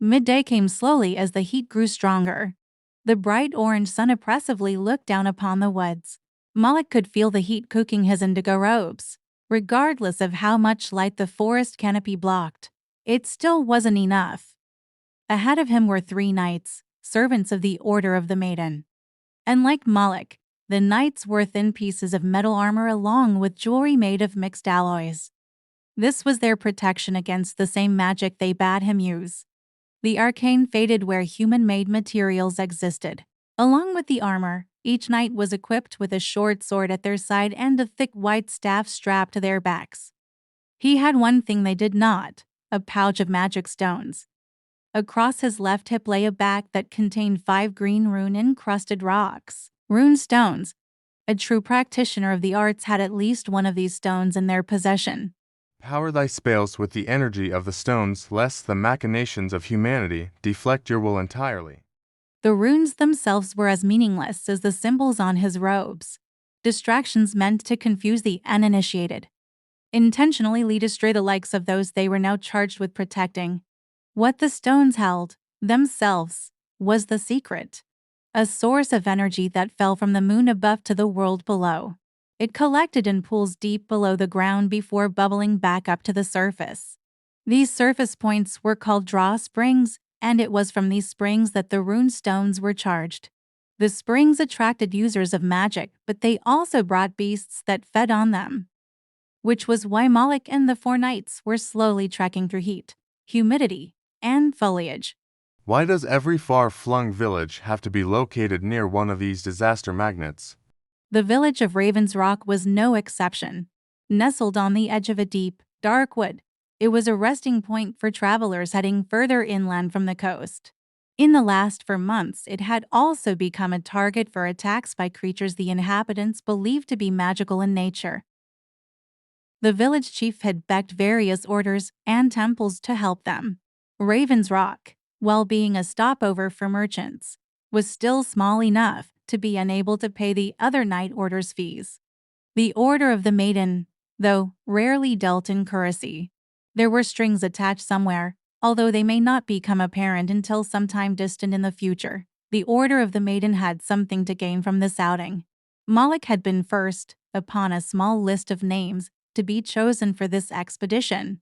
Midday came slowly as the heat grew stronger. The bright orange sun oppressively looked down upon the woods. Malik could feel the heat cooking his indigo robes. Regardless of how much light the forest canopy blocked, it still wasn't enough. Ahead of him were 3 knights, servants of the Order of the Maiden. And like Malik, the knights wore thin pieces of metal armor along with jewelry made of mixed alloys. This was their protection against the same magic they bade him use. The arcane faded where human-made materials existed. Along with the armor, each knight was equipped with a short sword at their side and a thick white staff strapped to their backs. He had one thing they did not: a pouch of magic stones. Across his left hip lay a bag that contained 5 green rune-encrusted rocks. Rune stones. A true practitioner of the arts had at least one of these stones in their possession. Power thy spells with the energy of the stones, lest the machinations of humanity deflect your will entirely. The runes themselves were as meaningless as the symbols on his robes. Distractions meant to confuse the uninitiated, intentionally lead astray the likes of those they were now charged with protecting. What the stones held, themselves, was the secret. A source of energy that fell from the moon above to the world below. It collected in pools deep below the ground before bubbling back up to the surface. These surface points were called draw springs, and it was from these springs that the rune stones were charged. The springs attracted users of magic, but they also brought beasts that fed on them. Which was why Malik and the 4 knights were slowly trekking through heat, humidity, and foliage. Why does every far-flung village have to be located near one of these disaster magnets? The village of Raven's Rock was no exception. Nestled on the edge of a deep, dark wood, it was a resting point for travelers heading further inland from the coast. In the last 4 months, it had also become a target for attacks by creatures the inhabitants believed to be magical in nature. The village chief had begged various orders and temples to help them. Raven's Rock, while being a stopover for merchants, was still small enough to be unable to pay the other knight orders' fees. The Order of the Maiden, though, rarely dealt in currency. There were strings attached somewhere, although they may not become apparent until sometime distant in the future. The Order of the Maiden had something to gain from this outing. Malik had been first upon a small list of names to be chosen for this expedition.